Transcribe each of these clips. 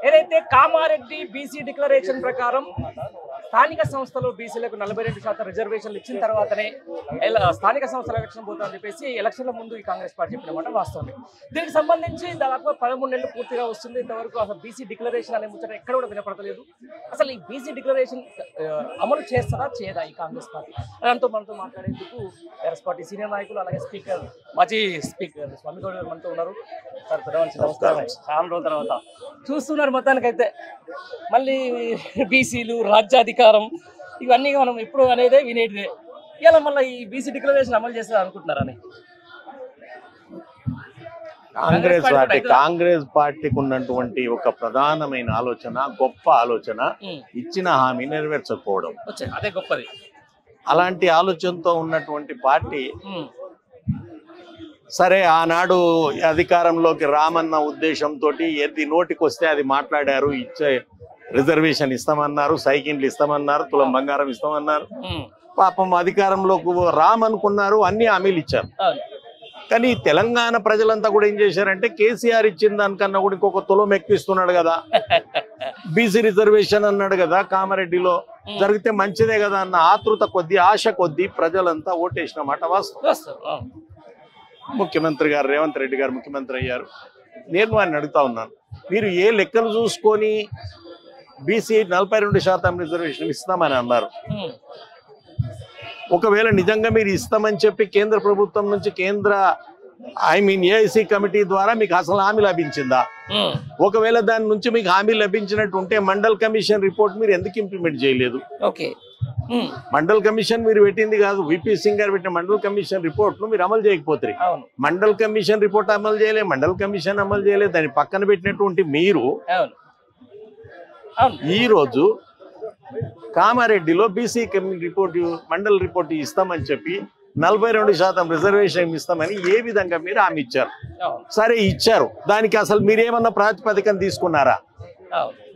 ఏదైతే Kamareddy BC declaration ప్రకారం స్థానిక సంస్థలు బీసీలకు 42% రిజర్వేషన్లు ఇచ్చిన తర్వాతనే స్థానిక సంస్థల ఎలక్షన్ పోతామని చెప్పేసి ఎలక్షన్ల ముందు ఈ కాంగ్రెస్ పార్టీ చెప్పినమాట వాస్తవమే. దీనికి సంబంధించి దాదాపు 13 నెలలు పూర్తిగా వస్తుంది. ఇంతవరకు అసలు బీసీ డిక్లరేషన్ అనే ముచ్చట ఎక్కడ కూడా వినపడతలేదు. అసలు ఈ బీసీ డిక్లరేషన్ అమలు చేస్తారా చేయదా ఈ కాంగ్రెస్ పార్టీ? దాంతో మనతో మాట్లాడేందుకు కాంగ్రెస్ పార్టీ సీనియర్ నాయకులు అలాగే స్పీకర్ మాజీ స్పీకర్ స్వామిగౌడ్ గారు మనతో ఉన్నారు. సార్ నమస్కారం. చాలా రోజుల తర్వాత చూస్తున్నారు. మొత్తానికైతే మళ్ళీ బీసీలు రాజ్యాధికారం ఇవన్నీ మనం ఎప్పుడు అనేదే వినేటిదే. ఇలా మళ్ళీ ఈ బీసీ డిక్లరేషన్ అమలు చేస్తారు అనుకుంటున్నారని కాంగ్రెస్ పార్టీకి ఉన్నటువంటి ఒక ప్రధానమైన ఆలోచన, గొప్ప ఆలోచన ఇచ్చిన హామీ నెరవేర్చకపోవడం. అదే గొప్పది. అలాంటి ఆలోచనతో ఉన్నటువంటి పార్టీ సరే ఆనాడు అధికారంలోకి రామన్న ఉద్దేశంతో ఏది నోటికి వస్తే అది మాట్లాడారు. ఇచ్చే రిజర్వేషన్ ఇస్తామన్నారు, సైకిళ్ళు ఇస్తామన్నారు, తులం బంగారం ఇస్తామన్నారు. పాపం అధికారంలోకి రామనుకున్నారు, అన్ని హామీలు ఇచ్చారు. కానీ తెలంగాణ ప్రజలంతా కూడా ఏం చేశారంటే కేసీఆర్ ఇచ్చిన దానికన్నా కూడా ఇంకొక తులం ఎక్కువిస్తున్నాడు కదా, బీసీ రిజర్వేషన్ అన్నాడు కదా, కామారెడ్డిలో జరిగితే మంచిదే కదా అన్న ఆతృత కొద్దీ, ఆశ కొద్దీ ప్రజలంతా ఓటేసిన మాట వాస్తవం. ముఖ్యమంత్రి గారు రేవంత్ రెడ్డి గారు ముఖ్యమంత్రి అయ్యారు. నేను వారిని అడుగుతా ఉన్నాను, మీరు ఏ లెక్కలు చూసుకొని బీసీ 42% రిజర్వేషన్ ఇస్తామని అన్నారు? ఒకవేళ నిజంగా మీరు ఇస్తామని చెప్పి కేంద్ర ప్రభుత్వం నుంచి ఏఐసి కమిటీ ద్వారా మీకు అసలు హామీ లభించిందా? ఒకవేళ దాని నుంచి మీకు హామీ లభించినట్టు ఉంటే మండల్ కమిషన్ రిపోర్ట్ మీరు ఎందుకు ఇంప్లిమెంట్ చేయలేదు? మండల్ కమిషన్ మీరు పెట్టింది కాదు, విపి సింగ్ గారు పెట్టిన మండల్ కమిషన్ రిపోర్ట్ ను మీరు అమలు చేయకపోతే, మండల్ కమిషన్ రిపోర్ట్ అమలు చేయలే, మండల్ కమిషన్ అమలు చేయలేదు, దాన్ని పక్కన పెట్టినటువంటి మీరు ఈ రోజు కామారెడ్డిలో బీసీ రిపోర్ట్ మండల్ రిపోర్ట్ ఇస్తామని చెప్పి 42% రిజర్వేషన్ ఇస్తామని ఏ విధంగా మీరు హామీ ఇచ్చారు? సరే ఇచ్చారు, దానికి అసలు మీరేమన్నా ప్రాతిపదికన తీసుకున్నారా?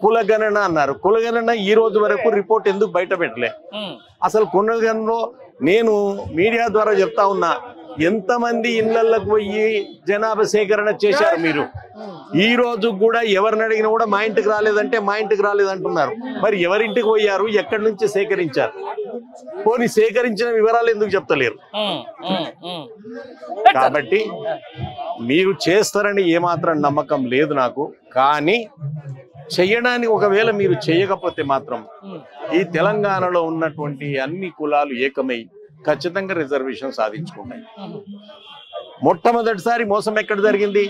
కులగణన అన్నారు. కులగణన ఈ రోజు వరకు రిపోర్ట్ ఎందుకు బయట పెట్టలే? అసలు కులగణనలో నేను మీడియా ద్వారా చెప్తా ఉన్నా, ఎంతమంది ఇళ్లకు పోయి జనాభా సేకరణ చేశారు మీరు? ఈ రోజు కూడా ఎవరిని అడిగినా కూడా మా ఇంటికి రాలేదంటే మా ఇంటికి రాలేదంటున్నారు. మరి ఎవరింటికి పోయారు, ఎక్కడి నుంచి సేకరించారు? పోనీ సేకరించిన వివరాలు ఎందుకు చెప్తలేరు? కాబట్టి మీరు చేస్తారని ఏమాత్రం నమ్మకం లేదు నాకు. కానీ చెయ్యడానికి ఒకవేళ మీరు చేయకపోతే మాత్రం ఈ తెలంగాణలో ఉన్నటువంటి అన్ని కులాలు ఏకమై ఖచ్చితంగా రిజర్వేషన్ సాధించుకుంటాయి. మొట్టమొదటిసారి మోసం ఎక్కడ జరిగింది?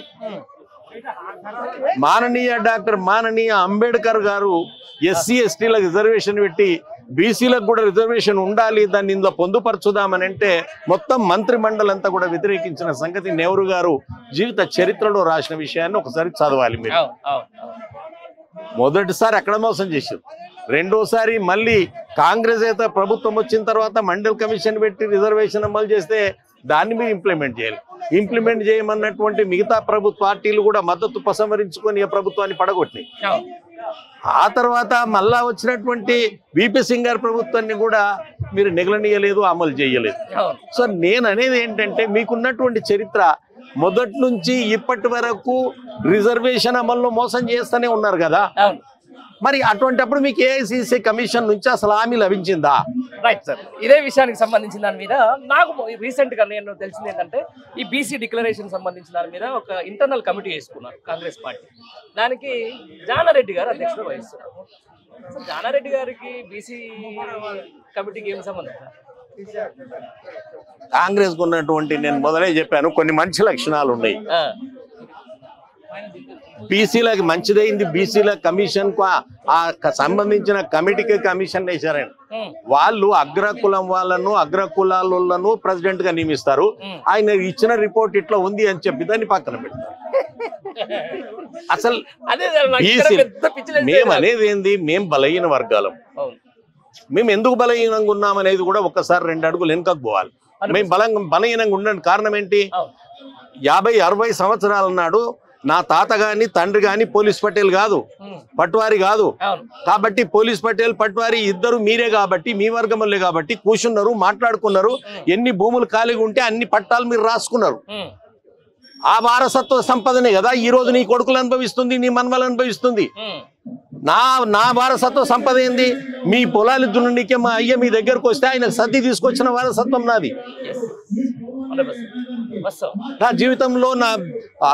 డాక్టర్ మాననీయ అంబేద్కర్ గారు ఎస్సీ ఎస్టీలకు రిజర్వేషన్ పెట్టి బీసీలకు కూడా రిజర్వేషన్ ఉండాలి, దాన్ని ఇందులో పొందుపరచుదామని అంటే మొత్తం మంత్రి మండలి అంతా కూడా వ్యతిరేకించిన సంగతి నెహ్రూ గారు జీవిత చరిత్రలో రాసిన విషయాన్ని ఒకసారి చదవాలి మీరు. మొదటిసారి అక్కడ మోసం చేశారు. రెండోసారి మళ్ళీ కాంగ్రెస్ అయితే ప్రభుత్వం వచ్చిన తర్వాత మండల్ కమిషన్ పెట్టి రిజర్వేషన్ అమలు చేస్తే దాన్ని మీరు ఇంప్లిమెంట్ చేయాలి. ఇంప్లిమెంట్ చేయమన్నటువంటి మిగతా పార్టీలు కూడా మద్దతు ఉపసంహరించుకొని ఈ ప్రభుత్వాన్ని పడగొట్టినాయి. ఆ తర్వాత మళ్ళా వచ్చినటువంటి విపి సింగ్ గారి ప్రభుత్వాన్ని కూడా మీరు నెగలనీయలేదు, అమలు చేయలేదు. సో నేను అనేది ఏంటంటే, మీకున్నటువంటి చరిత్ర మొదటి నుంచి ఇప్పటి వరకు రిజర్వేషన్ అమల్లో మోసం చేస్తూనే ఉన్నారు కదా. మరి అటువంటిప్పుడు మీకు ఏఐసిసి కమిషన్ నుంచి అసలు హామీ లభించిందా? రైట్ సార్, ఇదే విషయానికి సంబంధించిన దాని మీద నాకు రీసెంట్ గా నేను తెలిసింది ఏంటంటే, ఈ బీసీ డిక్లరేషన్ సంబంధించిన దాని మీద ఒక ఇంటర్నల్ కమిటీ వేసుకున్నారు కాంగ్రెస్ పార్టీ. దానికి జానారెడ్డి గారు అధ్యక్షత వహిస్తున్నారు. జానారెడ్డి గారికి బీసీ కమిటీకి ఏం సంబంధం? కాంగ్రెస్ కు ఉన్నటువంటి, నేను మొదలే చెప్పాను, కొన్ని మంచి లక్షణాలు ఉన్నాయి. బీసీలకి మంచిదైంది, బీసీల కమిషన్ కు సంబంధించిన కమిటీకి కమిషన్ వేశారండి. వాళ్ళు అగ్రకులం వాళ్ళను, అగ్రకులాలను ప్రెసిడెంట్ గా నియమిస్తారు. ఆయన ఇచ్చిన రిపోర్ట్ ఇట్లా ఉంది అని చెప్పి దాన్ని పక్కన పెడతారు. అసలు మేము అనేది ఏంది, మేము బలహీన వర్గాలం. మేము ఎందుకు బలహీనంగా ఉన్నామనేది కూడా ఒకసారి 2 అడుగులు వెనుకకు పోవాలి. మేము బలహీనంగా ఉండడానికి కారణం ఏంటి? 50-60 సంవత్సరాల నాడు నా తాత గాని తండ్రి గాని పోలీస్ పటేల్ కాదు, పట్వారి కాదు. కాబట్టి పోలీస్ పటేల్ పట్వారి ఇద్దరు మీరే కాబట్టి, మీ వర్గంలో కాబట్టి కూర్చున్నారు, మాట్లాడుకున్నారు. ఎన్ని భూములు ఖాళీగా ఉంటే అన్ని పట్టాలు మీరు రాసుకున్నారు. ఆ వారసత్వ సంపదనే కదా ఈ రోజు నీ కొడుకులు అనుభవిస్తుంది, నీ మనవలు అనుభవిస్తుంది. నా వారసత్వ సంపద ఏంది? మీ పొలాలు దున్నునికే మా అయ్య మీ దగ్గరకు వస్తే ఆయన సర్ది తీసుకొచ్చిన వారసత్వం నాది. నా జీవితంలో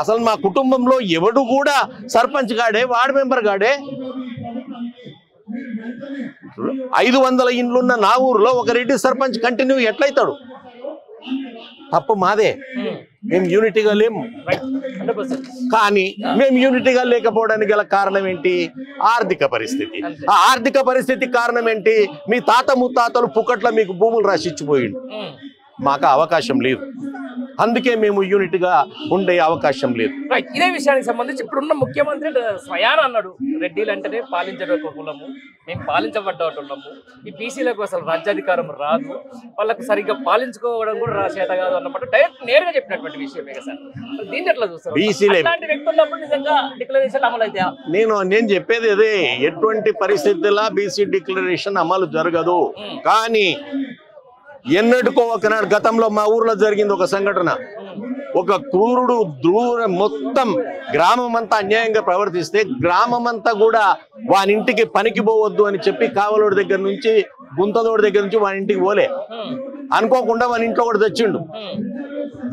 అసలు మా కుటుంబంలో ఎవడు కూడా సర్పంచ్ గాడే, వార్డు మెంబర్ గాడే. 500 ఇండ్లున్న నా ఊర్లో ఒక రెడ్డి సర్పంచ్ కంటిన్యూ ఎట్లయితాడు? తప్పు మాదే. మేము యూనిటీగా లేము. కానీ మేము యూనిటీగా లేకపోవడానికి గల కారణం ఏంటి? ఆర్థిక పరిస్థితి. ఆ ఆర్థిక పరిస్థితి కారణం ఏంటి? మీ తాత ముత్తాతలు పుక్కట్ల మీకు భూములు రాసిచ్చిపోయిండు, మాకు అవకాశం లేదు. అందుకే మేము యూనిట్గా ఉండే అవకాశం లేదు. ఇదే విషయానికి సంబంధించి ఇప్పుడున్న ముఖ్యమంత్రి స్వయాన అన్నాడు, రెడ్డిలు అంటేనే పాలించడం కులము, మేము పాలించబడ్డవాళ్ళము, ఈ బీసీలకు అసలు రాజ్యాధికారం రాదు, వాళ్ళకు సరిగ్గా పాలించుకోవడం కూడా చేత కాదు అన్నమాట డైరెక్ట్ నేరుగా చెప్పినటువంటి విషయమే కదా సార్. దీన్ని ఎట్లా చూస్తారు? ఇలాంటి వ్యక్తి ఉన్నప్పుడు నిజంగా డిక్లరేషన్ అమలు అయితే నేను చెప్పేది అదే, ఎటువంటి పరిస్థితుల్లో బీసీ డిక్లరేషన్ అమలు జరగదు. కానీ ఎన్నటికో ఒకనాడు గతంలో మా ఊర్లో జరిగింది ఒక సంఘటన. ఒక క్రూరుడు మొత్తం గ్రామం అంతా అన్యాయంగా ప్రవర్తిస్తే గ్రామం అంతా కూడా వాని ఇంటికి పనికి పోవద్దు అని చెప్పి కావలోడి దగ్గర నుంచి గుంతదోడి దగ్గర నుంచి వాని ఇంటికి పోలే. అనుకోకుండా వాని ఇంట్లో కూడా తెచ్చిండు.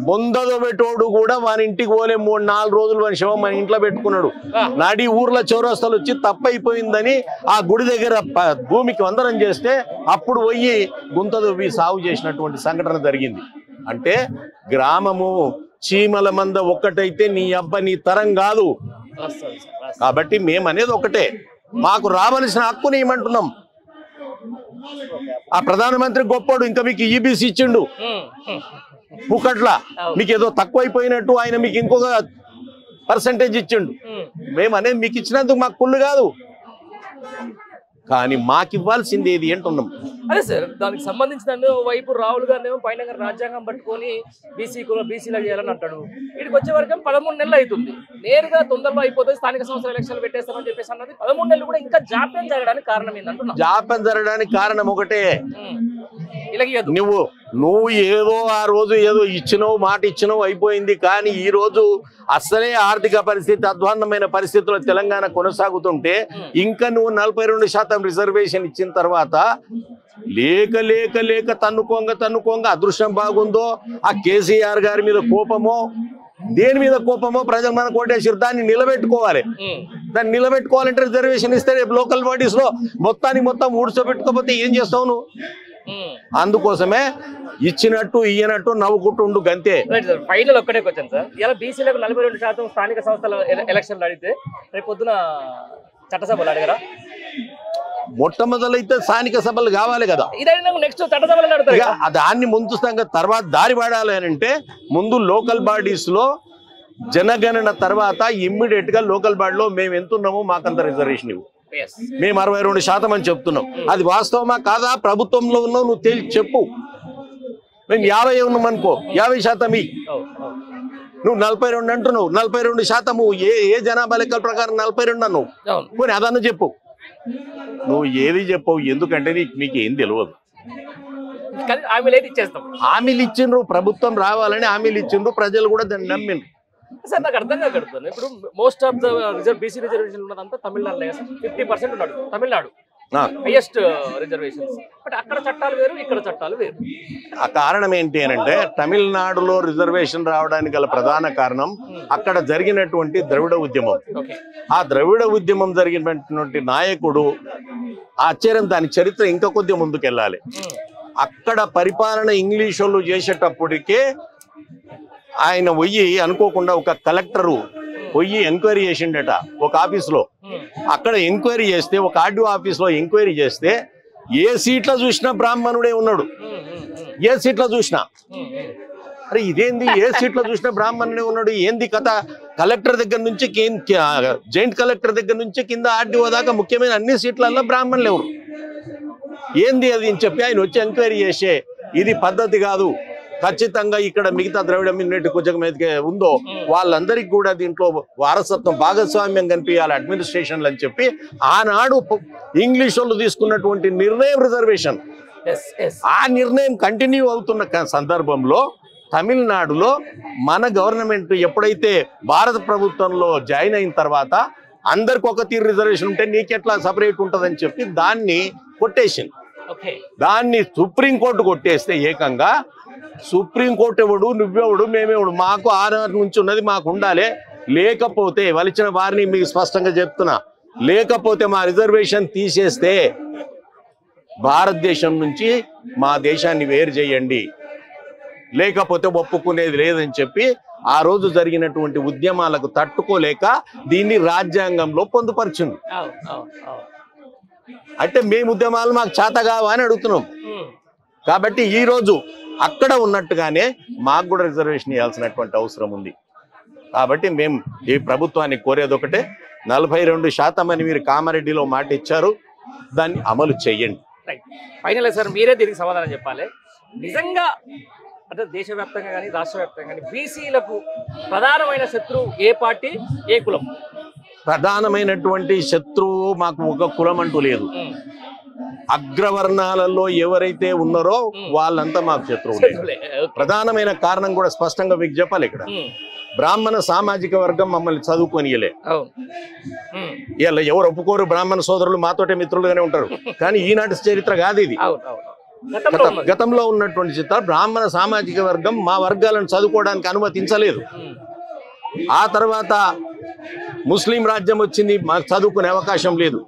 బొందదో పెట్టోడు కూడా వాని ఇంటికి పోలే. 3-4 రోజులు వాని శవం మన ఇంట్లో పెట్టుకున్నాడు. నాడి ఊర్లో చౌరస్తాలు వచ్చి తప్పైపోయిందని ఆ గుడి దగ్గర భూమికి వందనం చేస్తే అప్పుడు పోయి గుంతదోవి సాగు చేసినటువంటి సంఘటన జరిగింది. అంటే గ్రామము చీమల మంద ఒక్కటైతే నీ అబ్బ నీ తరం కాదు. కాబట్టి మేమనేది ఒకటే, మాకు రావలసిన హక్కుని ఏమంటున్నాం. ఆ ప్రధానమంత్రి గొప్పోడు, ఇంకా మీకు ఈబీసీ ఇచ్చిండు పుక్కట్ల, మీకు ఏదో తక్కువైపోయినట్టు ఆయన మీకు ఇంకొక పర్సంటేజ్ ఇచ్చిండు. మేమనేది మీకు ఇచ్చినందుకు మాకు కుళ్ళు కాదు, కానీ మాకు ఇవ్వాల్సింది ఏది అంటున్నాం. అదే సార్, దానికి సంబంధించిన వైపు రాహుల్ గారినేమో పైన రాజ్యాంగం పట్టుకొని బీసీలో చేయాలని అంటాడు. వీడికి వచ్చే వరకు 13 నెలలు అవుతుంది. నేరుగా తొందరలో అయిపోతుంది, స్థానిక సంస్థల ఎలక్షన్లు పెట్టేస్తామని చెప్పేసి అన్నది. 13 నెలలు కూడా ఇంకా జాప్యం జరగడానికి కారణం ఏంటంటున్నా? జాప్యం జరగడానికి కారణం ఒకటే, నువ్వు ఏదో ఆ రోజు ఏదో ఇచ్చినవు, మాట ఇచ్చినవు, అయిపోయింది. కానీ ఈ రోజు అసలే ఆర్థిక పరిస్థితి అధ్వాన్నమైన పరిస్థితుల్లో తెలంగాణ కొనసాగుతుంటే ఇంకా నువ్వు 42% రిజర్వేషన్ ఇచ్చిన తర్వాత లేక లేక లేక తన్నుకోంగ అదృష్టం బాగుందో ఆ కేసీఆర్ గారి మీద కోపమో దేని మీద కోపమో ప్రజలు మనకు ఓటేసారు, దాన్ని నిలబెట్టుకోవాలి. దాన్ని నిలబెట్టుకోవాలంటే రిజర్వేషన్ ఇస్తే రేపు లోకల్ బాడీస్ లో మొత్తం ఊడ్చోబెట్టుకోకపోతే ఏం చేస్తావు నువ్వు? అందుకోసమే ఇచ్చినట్టు ఇయ్యనట్టు నవ్వుకుంటుండు గంతే. ఫైనల్ ఒక్కటే క్వశ్చన్ సార్, ఇలా బీసీలకు 42% స్థానిక సంస్థల ఎలక్షన్లు అడిగితే రేపు పొద్దున చట్టసభలు అడిగారా? మొట్టమొదలైతే స్థానిక సభలు కావాలి కదా, నెక్స్ట్ చట్టసభలు అడుగుతారు. దాన్ని ముందు తర్వాత దారి పడాలి అని అంటే ముందు లోకల్ బాడీస్ లో జనగణన తర్వాత ఇమ్మీడియట్ గా లోకల్ బాడీలో మేము ఎంతున్నామో మాకంత రిజర్వేషన్ ఇవ్వు. మేము 62% అని చెప్తున్నాం. అది వాస్తవమా కాదా? ప్రభుత్వంలో ఉన్నావు, నువ్వు తేల్చి చెప్పు. మేము 50 ఉన్నాం అనుకో, 50% నువ్వు 42 అంటున్నావు. 42% ఏ జనాభా లెక్కల ప్రకారం 42 అన్నావు. పోనీ అదన్నా చెప్పు. నువ్వు ఏది చెప్పవు, ఎందుకంటే నీకు ఏం తెలియదు. హామీలు ఇచ్చిండ్రు, ప్రభుత్వం రావాలని హామీలు ఇచ్చిండ్రు, ప్రజలు కూడా దాన్ని నమ్మిండ్రు. సార్ నాకు అర్థం కాకడుతుంది. ఇప్పుడు most of the BC reservation ఉన్నదంతా తమిళనాడులో 50% ఉన్నాడు. Tamil Nadu highest reservations. బట్ అక్కడ చట్టాలు వేరు, ఇక్కడ చట్టాలు వేరు. ఆ కారణం ఏంటి అని అంటే తమిళనాడులో రిజర్వేషన్ రావడానికి గల ప్రధాన కారణం అక్కడ జరిగినటువంటి ద్రవిడ ఉద్యమం. ఆ ద్రవిడ ఉద్యమం జరిగినటువంటి నాయకుడు ఆశ్చర్యం, దాని చరిత్ర ఇంకా కొద్దిగా ముందుకెళ్ళాలి. అక్కడ పరిపాలన ఇంగ్లీష్ వాళ్ళు చేసేటప్పటికే ఆయన పోయి అనుకోకుండా ఒక కలెక్టరు పోయి ఎంక్వైరీ చేసిండట ఒక ఆఫీస్లో. అక్కడ ఎంక్వైరీ చేస్తే, ఒక ఆర్డీఓ ఆఫీస్లో ఎంక్వైరీ చేస్తే ఏ సీట్లో చూసినా బ్రాహ్మణుడే ఉన్నాడు. ఏ సీట్లో చూసినా. అరే ఇదేంది, ఏ సీట్లో చూసినా బ్రాహ్మణుడే ఉన్నాడు, ఏంది కథ? కలెక్టర్ దగ్గర నుంచి జాయింట్ కలెక్టర్ దగ్గర నుంచి కింద ఆర్డీఓ దాకా ముఖ్యమైన అన్ని సీట్లలో బ్రాహ్మణులు ఎవరు, ఏంది అది అని చెప్పి ఆయన వచ్చి ఎంక్వైరీ చేసే ఇది పద్ధతి కాదు. ఖచ్చితంగా ఇక్కడ మిగతా ద్రవిడ మిన్నెట్ కొంచెం ఉందో వాళ్ళందరికీ కూడా దీంట్లో వారసత్వం భాగస్వామ్యం కనిపించాలి అడ్మినిస్ట్రేషన్లు అని చెప్పి ఆనాడు ఇంగ్లీష్ వాళ్ళు తీసుకున్నటువంటి నిర్ణయం రిజర్వేషన్. ఆ నిర్ణయం కంటిన్యూ అవుతున్న సందర్భంలో తమిళనాడులో మన గవర్నమెంట్ ఎప్పుడైతే భారత ప్రభుత్వంలో జాయిన్ అయిన తర్వాత అందరికి ఒక తీరు రిజర్వేషన్ ఉంటే నీకెట్లా సపరేట్ ఉంటుందని చెప్పి దాన్ని కొట్టేసింది. దాన్ని సుప్రీంకోర్టు కొట్టేస్తే ఏకంగా సుప్రీంకోర్టు ఎవడు నువ్వెవడు మేమేవాడు మాకు ఆనాటి నుంచి ఉన్నది మాకు ఉండాలి, లేకపోతే వలిచిన వారిని మీకు స్పష్టంగా చెప్తున్నా, లేకపోతే మా రిజర్వేషన్ తీసేస్తే భారతదేశం నుంచి మా దేశాన్ని వేరు చేయండి, లేకపోతే ఒప్పుకునేది లేదని చెప్పి ఆ రోజు జరిగినటువంటి ఉద్యమాలకు తట్టుకోలేక దీన్ని రాజ్యాంగంలో పొందుపరిచింది. అంటే మేము ఉద్యమాలు మాకు చేత కావా అని అడుగుతున్నాం. కాబట్టి ఈ రోజు అక్కడ ఉన్నట్టుగానే మాకు కూడా రిజర్వేషన్ ఇవ్వాల్సినటువంటి అవసరం ఉంది. కాబట్టి మేము ఈ ప్రభుత్వాన్ని కోరేది ఒకటే, 42% అని మీరు కామారెడ్డిలో మాట ఇచ్చారు, దాన్ని అమలు చేయండి. ఫైనల్ సార్ మీరే దీనికి సమాధానం చెప్పాలి. నిజంగా అంటే దేశవ్యాప్తంగా కానీ రాష్ట్ర వ్యాప్తంగా కానీ బీసీలకు ప్రధానమైన శత్రువు ఏ పార్టీ, ఏ కులం? ప్రధానమైనటువంటి శత్రువు మాకు ఒక కులం అంటూ లేదు. అగ్రవర్ణాలలో ఎవరైతే ఉన్నారో వాళ్ళంతా మాకు శత్రువులే. ప్రధానమైన కారణం కూడా స్పష్టంగా మీకు చెప్పాలి. ఇక్కడ బ్రాహ్మణ సామాజిక వర్గం మమ్మల్ని చదువుకొనియలే. ఇలా ఎవరు ఒప్పుకోరు, బ్రాహ్మణ సోదరులు మాతోటే మిత్రులుగానే ఉంటారు. కానీ ఈనాటి చరిత్ర కాదు ఇది. గతంలో ఉన్నటువంటి చిత్ర బ్రాహ్మణ సామాజిక వర్గం మా వర్గాలను చదువుకోవడానికి అనుమతించలేదు. ఆ తర్వాత ముస్లిం రాజ్యం వచ్చింది, మాకు చదువుకునే అవకాశం లేదు,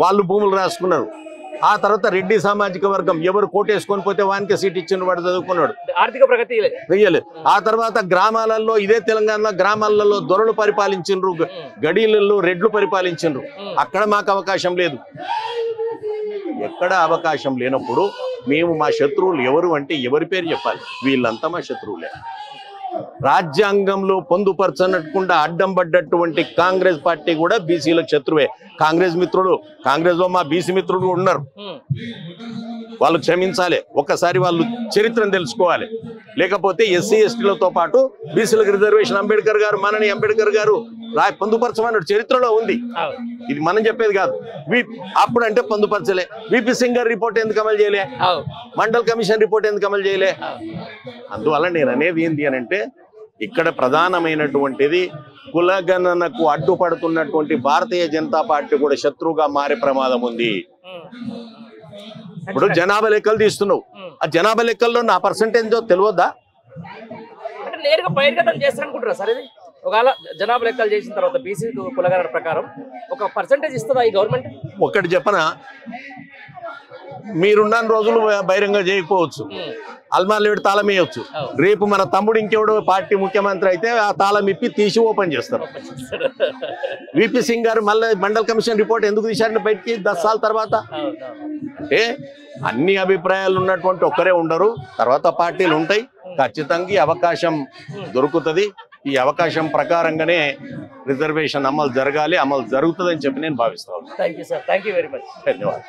వాళ్ళు భూములు రాసుకున్నారు. ఆ తర్వాత రెడ్డి సామాజిక వర్గం ఎవరు కోటేసుకొని పోతే వానికి సీట్ ఇచ్చిన వాడు చదువుకున్నాడు, ఆర్థిక ప్రగతి వెయ్యలేదు. ఆ తర్వాత గ్రామాలలో ఇదే తెలంగాణ గ్రామాలలో దొరలు పరిపాలించిండ్రు, గడీలలో రెడ్లు పరిపాలించిండ్రు, అక్కడ మాకు అవకాశం లేదు. ఎక్కడ అవకాశం లేనప్పుడు మేము మా శత్రువులు ఎవరు అంటే ఎవరి పేరు చెప్పాలి? వీళ్ళంతా మా శత్రువులే. రాజ్యాంగంలో పొందుపరచనకుండా అడ్డం పడ్డటువంటి కాంగ్రెస్ పార్టీ కూడా బీసీలకు శత్రువే. కాంగ్రెస్ మిత్రులు, కాంగ్రెస్ లో మా బీసీ మిత్రులు ఉన్నారు, వాళ్ళు క్షమించాలి, ఒక్కసారి వాళ్ళు చరిత్రను తెలుసుకోవాలి. లేకపోతే ఎస్సీ ఎస్టీలతో పాటు బీసీలకు రిజర్వేషన్ అంబేద్కర్ గారు, మనని అంబేద్కర్ గారు పొందుపరచమన్నాడు, చరిత్రలో ఉంది. ఇది మనం చెప్పేది కాదు. అప్పుడంటే పొందుపరచలే. విపి సింగ్ గారి రిపోర్ట్ ఎందుకు అమలు చేయలే? మండల్ కమిషన్ రిపోర్ట్ ఎందుకు అమలు చేయలే? అందువల్ల నేను అనేది ఏంటి అని అంటే, ఇక్కడ ప్రధానమైనటువంటిది కులగణనకు అడ్డుపడుతున్నటువంటి భారతీయ జనతా పార్టీ కూడా శత్రువుగా మారే ప్రమాదం ఉంది. ఇప్పుడు జనాభా లెక్కలు తీస్తున్నావు, ఆ జనాభా లెక్కల్లో నా పర్సంటేజ్ తెలియద్దా? అంటే నేరుగా బహిర్గతం చేస్తారనుకుంటారా సార్? ఇది ఒకవేళ జనాభా లెక్కలు చేసిన తర్వాత బీసీ కులగణన ప్రకారం ఒక పర్సంటేజ్ ఇస్తుందా ఈ గవర్నమెంట్? ఒకటి చెప్పనా, మీరున్న రోజులు బహిరంగ చేయకపోవచ్చు, అల్మార్లు పెట్టి తాళం వేయవచ్చు. రేపు మన తమ్ముడు ఇంకెవడో పార్టీ ముఖ్యమంత్రి అయితే ఆ తాళం ఇప్పి తీసి ఓపెన్ చేస్తారు. విపి సింగ్ గారు మళ్ళీ మండల్ కమిషన్ రిపోర్ట్ ఎందుకు తీశారని బయటికి 10 సార్ల తర్వాత? అంటే అన్ని అభిప్రాయాలు ఉన్నటువంటి ఒక్కరే ఉండరు, తర్వాత పార్టీలు ఉంటాయి. ఖచ్చితంగా ఈ అవకాశం దొరుకుతుంది. ఈ అవకాశం ప్రకారంగానే రిజర్వేషన్ అమలు జరగాలి, అమలు జరుగుతుందని చెప్పి నేను భావిస్తాను. Thank you sir, thank you very much. ధన్యవాదాలు.